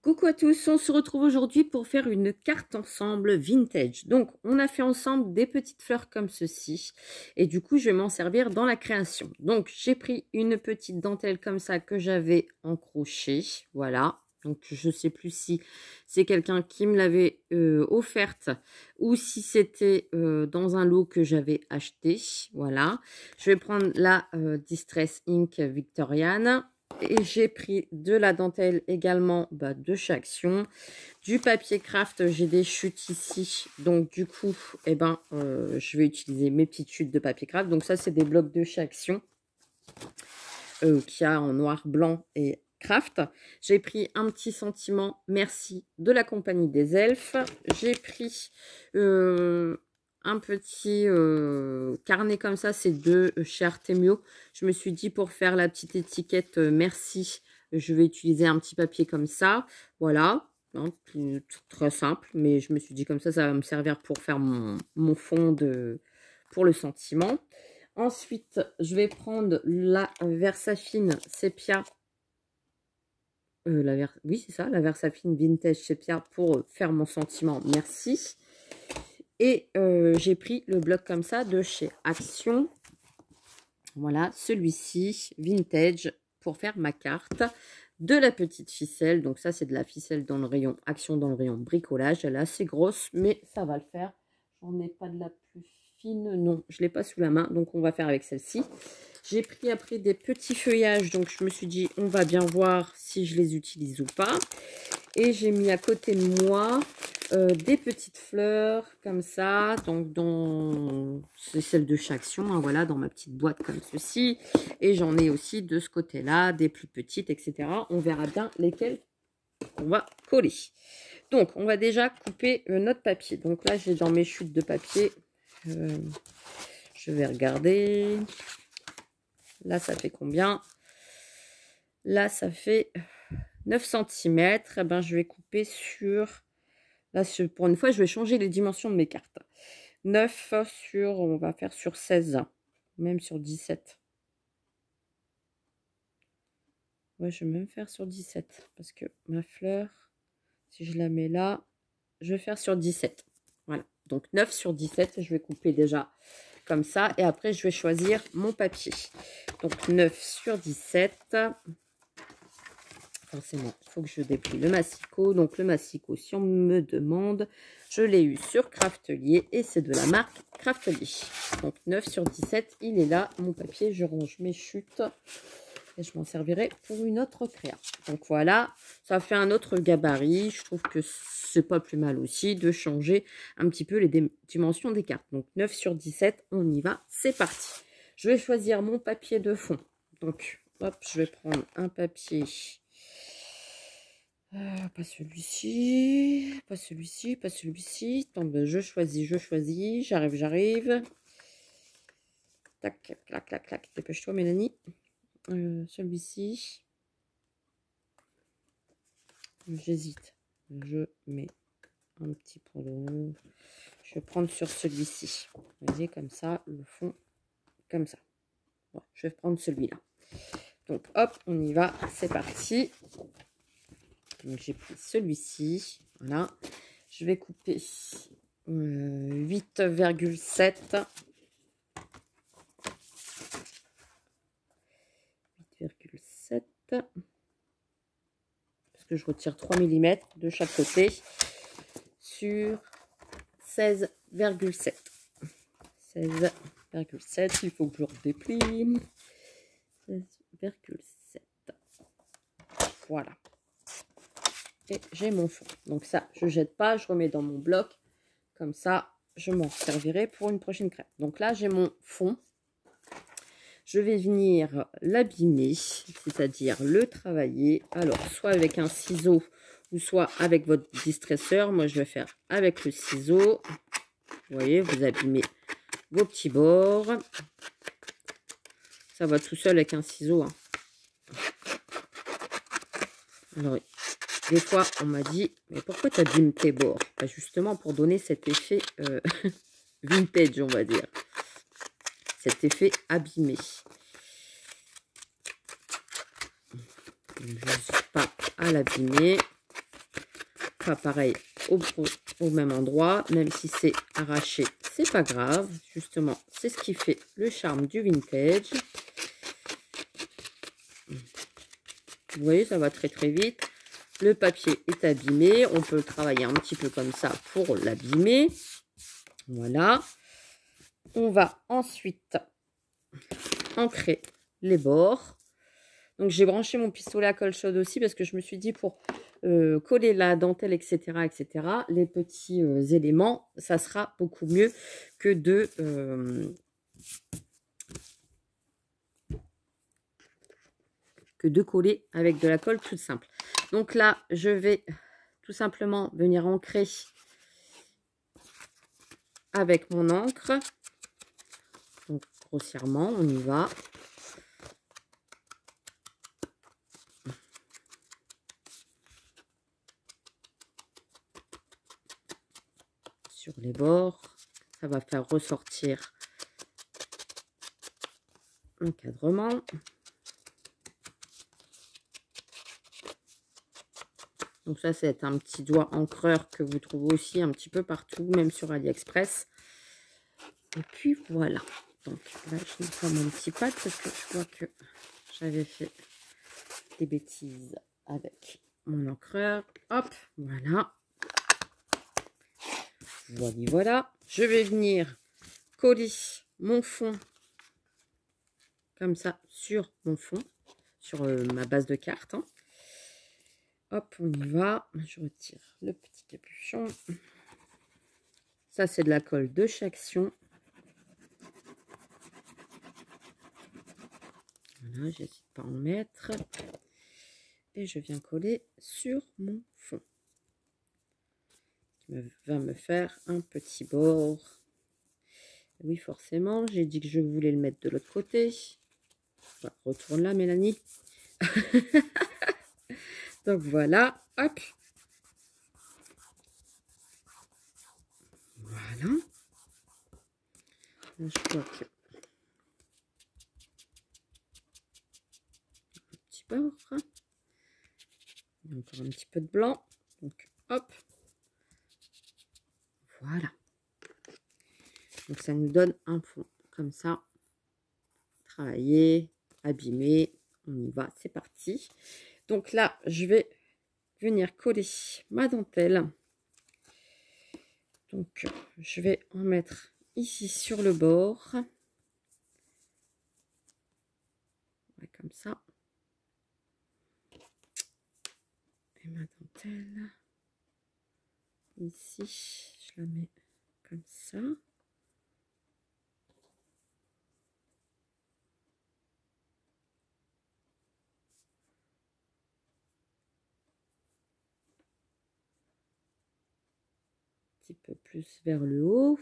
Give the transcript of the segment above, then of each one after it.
Coucou à tous, on se retrouve aujourd'hui pour faire une carte ensemble vintage. Donc, on a fait ensemble des petites fleurs comme ceci. Et du coup, je vais m'en servir dans la création. Donc, j'ai pris une petite dentelle comme ça que j'avais en crochet. Voilà. Donc, je ne sais plus si c'est quelqu'un qui me l'avait offerte ou si c'était dans un lot que j'avais acheté. Voilà. Je vais prendre la Distress Ink Victoriane. Et j'ai pris de la dentelle également de chez Action, du papier craft, j'ai des chutes ici, donc du coup, je vais utiliser mes petites chutes de papier craft. Donc ça, c'est des blocs de chez Action, qu'il y a en noir, blanc et craft. J'ai pris un petit sentiment merci de la compagnie des elfes. J'ai pris un petit carnet comme ça, c'est de chez Artemio. Je me suis dit pour faire la petite étiquette merci, je vais utiliser un petit papier comme ça. Voilà, hein, très simple, mais je me suis dit comme ça va me servir pour faire mon fond pour le sentiment. Ensuite, je vais prendre la Versafine Sepia. Oui, c'est ça, la Versafine Vintage Sepia pour faire mon sentiment merci. Et j'ai pris le bloc comme ça de chez Action. Voilà, celui-ci, vintage, pour faire ma carte. De la petite ficelle. Donc ça, c'est de la ficelle dans le rayon Action, dans le rayon bricolage. Elle est assez grosse, mais ça va le faire. J'en ai pas de la plus fine. Non, je ne l'ai pas sous la main. Donc on va faire avec celle-ci. J'ai pris après des petits feuillages. Donc je me suis dit, on va bien voir si je les utilise ou pas. Et j'ai mis à côté de moi des petites fleurs comme ça, donc c'est celle de chez Action, hein, voilà, dans ma petite boîte comme ceci. Et j'en ai aussi de ce côté-là, des plus petites, etc. On verra bien lesquelles on va coller. Donc, on va déjà couper notre papier. Donc là, j'ai dans mes chutes de papier, je vais regarder. Là, ça fait combien? Là, ça fait 9 cm. Eh ben, je vais couper sur... Là, pour une fois, je vais changer les dimensions de mes cartes. 9 sur, on va faire sur 16, même sur 17. Ouais, je vais même faire sur 17, parce que ma fleur, si je la mets là, je vais faire sur 17. Voilà, donc 9 sur 17, je vais couper déjà comme ça, et après, je vais choisir mon papier. Donc 9 sur 17. Forcément, il faut que je déplie le massicot. Donc, le massicot, si on me demande, je l'ai eu sur Craftelier et c'est de la marque Craftelier. Donc, 9 sur 17, il est là. Mon papier, je range mes chutes et je m'en servirai pour une autre créa. Donc, voilà, ça fait un autre gabarit. Je trouve que c'est pas plus mal aussi de changer un petit peu les dimensions des cartes. Donc, 9 sur 17, on y va. C'est parti. Je vais choisir mon papier de fond. Donc, hop, je vais prendre un papier... pas celui-ci, pas celui-ci, pas celui-ci. Attends, je choisis, j'arrive. Tac, clac, clac, clac. Dépêche-toi, Mélanie. Celui-ci. J'hésite. Je mets un petit pour le... Je vais prendre sur celui-ci. Vous voyez, comme ça, le fond, comme ça. Bon, je vais prendre celui-là. Donc, hop, on y va. C'est parti. Donc, j'ai pris celui-ci. Voilà. Je vais couper 8,7. 8,7. Parce que je retire 3 mm de chaque côté. Sur 16,7. 16,7. Il faut que je redéplie. 16,7. Voilà. Et j'ai mon fond. Donc ça, je jette pas, je remets dans mon bloc. Comme ça, je m'en servirai pour une prochaine crêpe. Donc là, j'ai mon fond. Je vais venir l'abîmer, c'est-à-dire le travailler. Alors, soit avec un ciseau ou soit avec votre distresseur. Moi, je vais faire avec le ciseau. Vous voyez, vous abîmez vos petits bords. Ça va tout seul avec un ciseau, hein. Alors, des fois, on m'a dit, mais pourquoi tu abîmes tes bords? Justement, pour donner cet effet vintage, on va dire. Cet effet abîmé. Je n'hésite pas à l'abîmer. pas pareil au même endroit, même si c'est arraché, c'est pas grave. Justement, c'est ce qui fait le charme du vintage. Vous voyez, ça va très très vite. Le papier est abîmé. On peut le travailler un petit peu comme ça pour l'abîmer. Voilà. On va ensuite ancrer les bords. Donc, j'ai branché mon pistolet à colle chaude aussi parce que je me suis dit pour coller la dentelle, etc., les petits éléments, ça sera beaucoup mieux que de coller avec de la colle toute simple. Donc là, je vais tout simplement venir ancrer avec mon encre. Donc grossièrement, on y va. Sur les bords, ça va faire ressortir l'encadrement. Donc ça, c'est un petit doigt encreur que vous trouvez aussi un petit peu partout, même sur AliExpress. Et puis voilà. Donc là, je mets pas mon petit pad parce que je vois que j'avais fait des bêtises avec mon encreur. Hop, voilà. Voilà. Je vais venir coller mon fond comme ça sur mon fond, sur ma base de carte. Hein. Hop, on y va. Je retire le petit capuchon. Ça, c'est de la colle de chez Action. Voilà, j'hésite pas à en mettre. Et je viens coller sur mon fond. Qui va me faire un petit bord. Oui, forcément, j'ai dit que je voulais le mettre de l'autre côté. Enfin, retourne là, Mélanie. Donc voilà, hop. Voilà. Là, je vois que un petit bord. Il y a encore un petit peu de blanc. Donc hop. Voilà. Donc ça nous donne un fond comme ça. Travailler, abîmer. On y va, c'est parti. Donc là, je vais venir coller ma dentelle. Donc je vais en mettre ici sur le bord. Ouais, comme ça. Et ma dentelle. Ici, je la mets comme ça. Un petit peu plus vers le haut.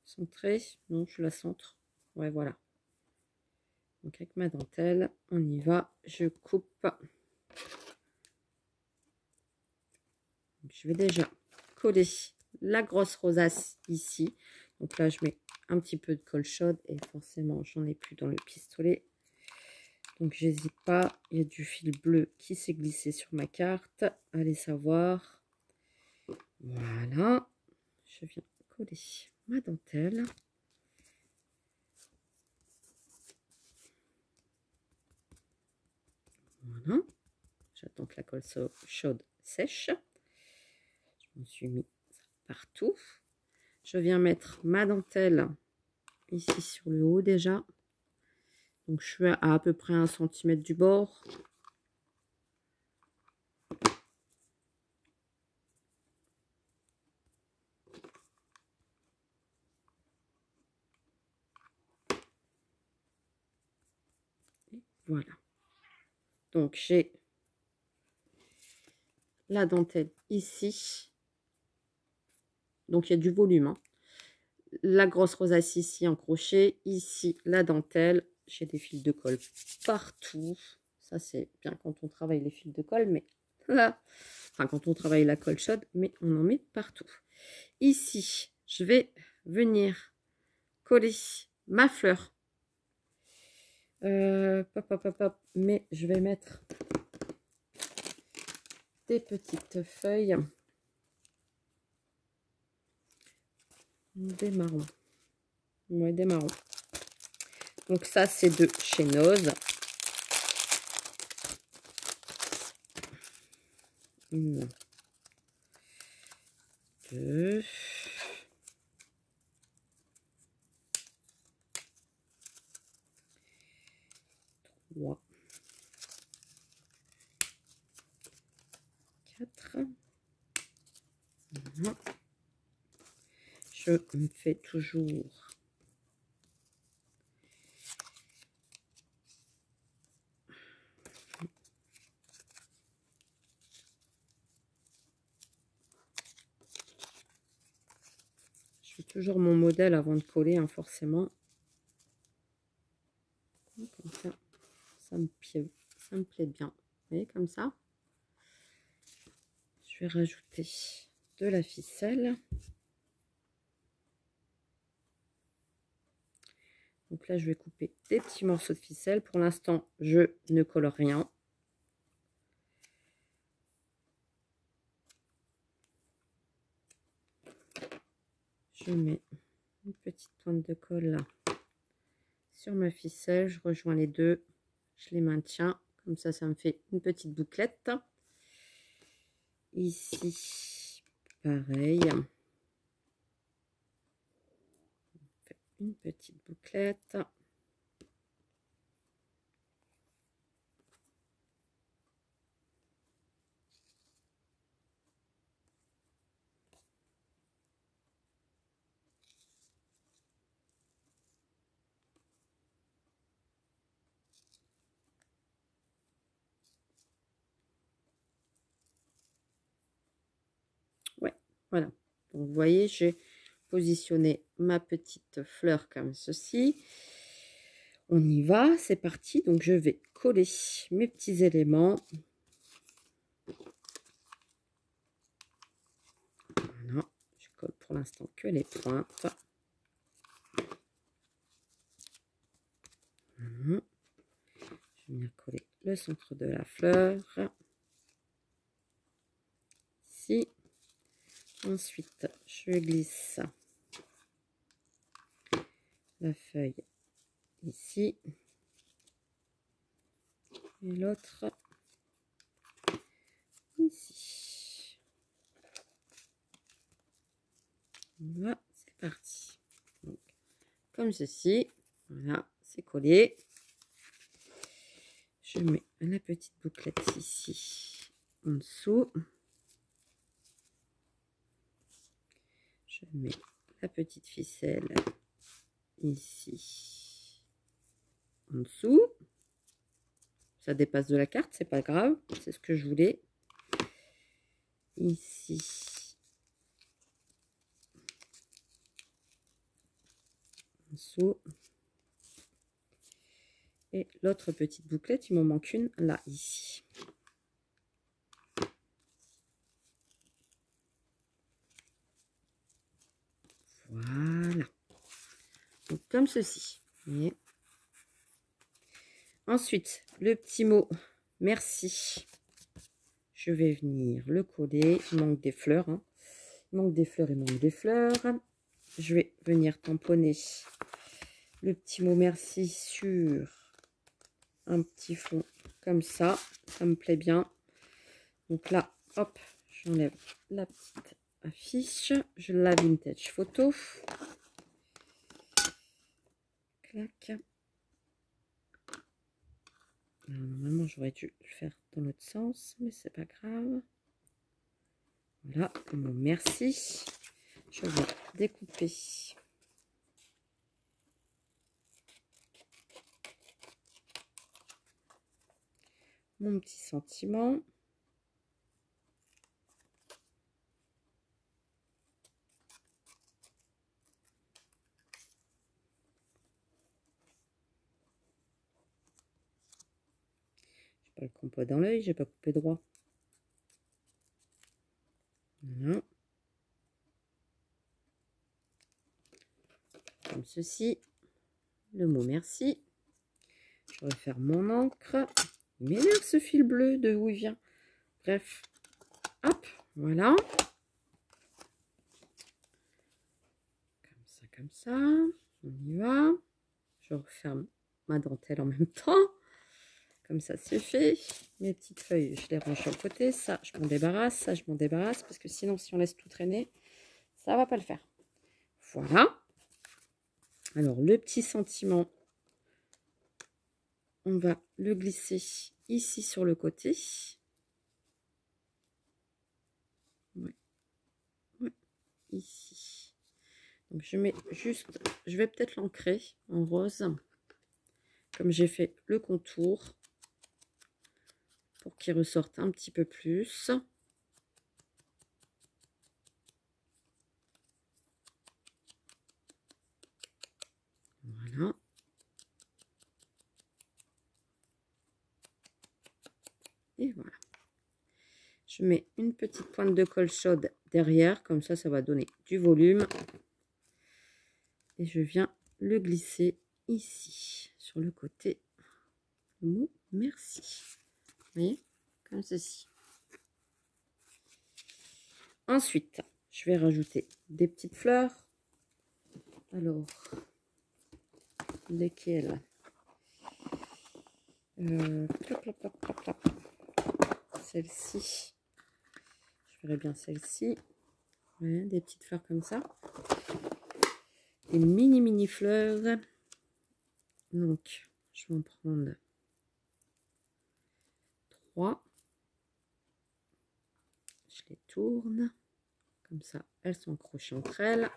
Centré. Non, je la centre. Ouais, voilà. Donc avec ma dentelle, on y va. Je coupe. Donc, je vais déjà coller la grosse rosace ici. Donc là, je mets un petit peu de colle chaude et forcément, j'en ai plus dans le pistolet. Donc, j'hésite pas. Il y a du fil bleu qui s'est glissé sur ma carte. Allez savoir. Voilà. Je viens coller ma dentelle. Voilà. J'attends que la colle chaude sèche. Je me suis mis partout. Je viens mettre ma dentelle ici sur le haut déjà. Donc, je suis à peu près 1 cm du bord. Et voilà. Donc, j'ai la dentelle ici. Donc, il y a du volume. Hein. La grosse rosace ici en crochet. Ici, la dentelle. J'ai des fils de colle partout. Ça, c'est bien quand on travaille les fils de colle, mais là, enfin, quand on travaille la colle chaude, mais on en met partout. Ici, je vais venir coller ma fleur. Mais je vais mettre des petites feuilles, des marrons. Ouais, des marrons. Donc ça, c'est de chez Nose. Une, deux, trois, quatre. Voilà. Je me fais toujours mon modèle avant de coller, hein, forcément. Comme ça me plaît bien. Vous voyez, comme ça. Je vais rajouter de la ficelle. Donc là, je vais couper des petits morceaux de ficelle. Pour l'instant, je ne colle rien. Je mets une petite pointe de colle là sur ma ficelle. Je rejoins les deux. Je les maintiens. Comme ça, ça me fait une petite bouclette. Ici, pareil. On fait une petite bouclette. Ouais, voilà. Donc, vous voyez, j'ai positionné ma petite fleur comme ceci. On y va, c'est parti. Donc, je vais coller mes petits éléments. Voilà, je colle pour l'instant que les pointes. Voilà. Je vais venir coller le centre de la fleur. Ici. Ensuite, je glisse la feuille ici. Et l'autre ici. Voilà, c'est parti. Donc, comme ceci. Voilà, c'est collé. Je mets la petite bouclette ici en dessous. Je mets la petite ficelle ici en dessous. Ça dépasse de la carte, c'est pas grave, c'est ce que je voulais. Ici en dessous. Et l'autre petite bouclette, il m'en manque une là, ici. Voilà. Donc, comme ceci. Vous voyez. Ensuite, le petit mot merci. Je vais venir le coller. Il manque des fleurs. Hein. Il manque des fleurs, il manque des fleurs. Je vais venir tamponner le petit mot merci sur un petit fond comme ça. Ça me plaît bien. Donc là, hop, j'enlève la petite affiche. Je la vintage photo. Clac. Alors, normalement, j'aurais dû le faire dans l'autre sens, mais c'est pas grave. Voilà, le mot merci. Je vais découper mon petit sentiment. J'ai pas le compas dans l'œil, j'ai pas coupé droit. Voilà. Comme ceci. Le mot merci. Je vais faire mon encre. Il m'énerve ce fil bleu, de où il vient. Bref, Hop, voilà. Comme ça. On y va. Je referme ma dentelle en même temps. Comme ça, c'est fait. Mes petites feuilles, je les range sur le côté. Ça, je m'en débarrasse. Ça, je m'en débarrasse. Parce que sinon, si on laisse tout traîner, ça va pas le faire. Voilà. Alors, le petit sentiment, on va le glisser ici sur le côté. Ouais. Ouais. Ici. Donc, je mets juste, je vais peut-être l'ancrer en rose. Comme j'ai fait le contour. Pour qu'il ressorte un petit peu plus. Voilà. Et voilà. Je mets une petite pointe de colle chaude derrière, comme ça, ça va donner du volume. Et je viens le glisser ici, sur le côté mou. Merci. Vous voyez, comme ceci. Ensuite, je vais rajouter des petites fleurs. Alors, lesquelles celle-ci. Je verrai bien celle-ci. Ouais, des petites fleurs comme ça. Des mini fleurs. Donc, je vais en prendre 3. Je les tourne. Comme ça, elles sont accrochées entre elles.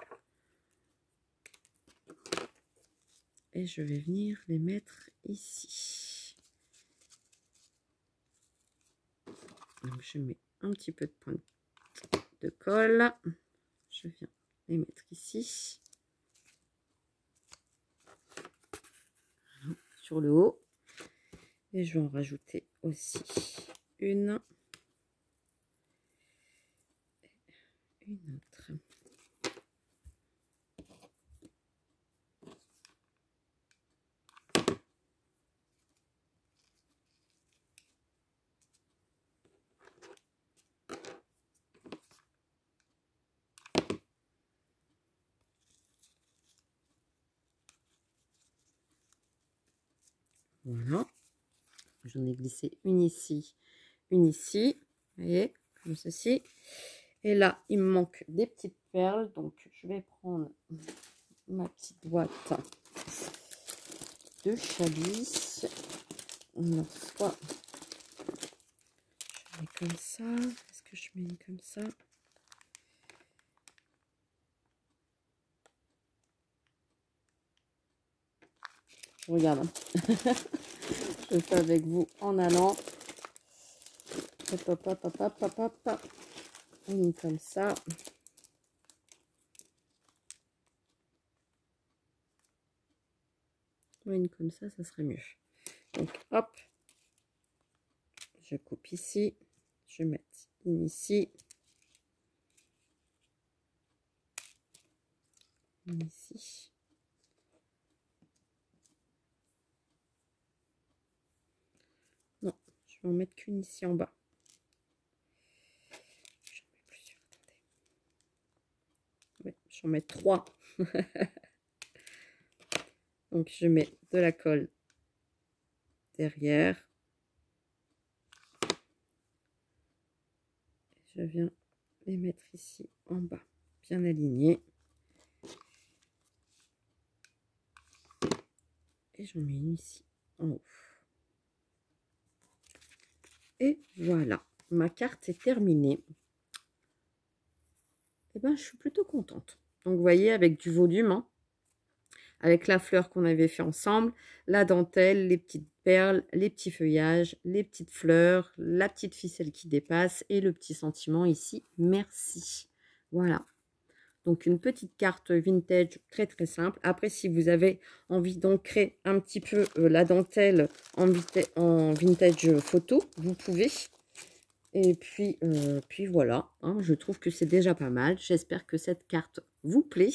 Et je vais venir les mettre ici. Donc, je mets un petit peu de pointe de colle. Je viens les mettre ici. Voilà, sur le haut. Et je vais en rajouter aussi une. Et une autre. Voilà. J'en ai glissé une ici, une ici. Vous voyez, comme ceci. Et là, il me manque des petites perles. Donc, je vais prendre ma petite boîte de chablis. Non, soit je mets comme ça. Est-ce que je mets comme ça? Je regarde. Je fais avec vous en allant. Hop, hop, hop, hop, hop, hop, hop. Une comme ça. Une comme ça serait mieux. Donc, hop. Je coupe ici. Je vais mettre une ici. Une ici. Non, je vais en mettre qu'une ici en bas. J'en mets plusieurs, attendez. Ouais, j'en mets 3. Donc, je mets de la colle derrière. Je viens les mettre ici en bas, bien alignés. Et j'en mets une ici en haut. Et voilà, ma carte est terminée. Et ben, je suis plutôt contente. Donc, vous voyez, avec du volume, hein, avec la fleur qu'on avait fait ensemble, la dentelle, les petites perles, les petits feuillages, les petites fleurs, la petite ficelle qui dépasse et le petit sentiment ici, merci. Voilà. Donc, une petite carte vintage très, très simple. Après, si vous avez envie d'ancrer un petit peu la dentelle en vintage photo, vous pouvez. Et puis voilà, hein, je trouve que c'est déjà pas mal. J'espère que cette carte vous plaît.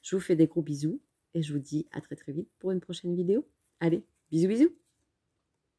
Je vous fais des gros bisous et je vous dis à très, très vite pour une prochaine vidéo. Allez, bisous, bisous!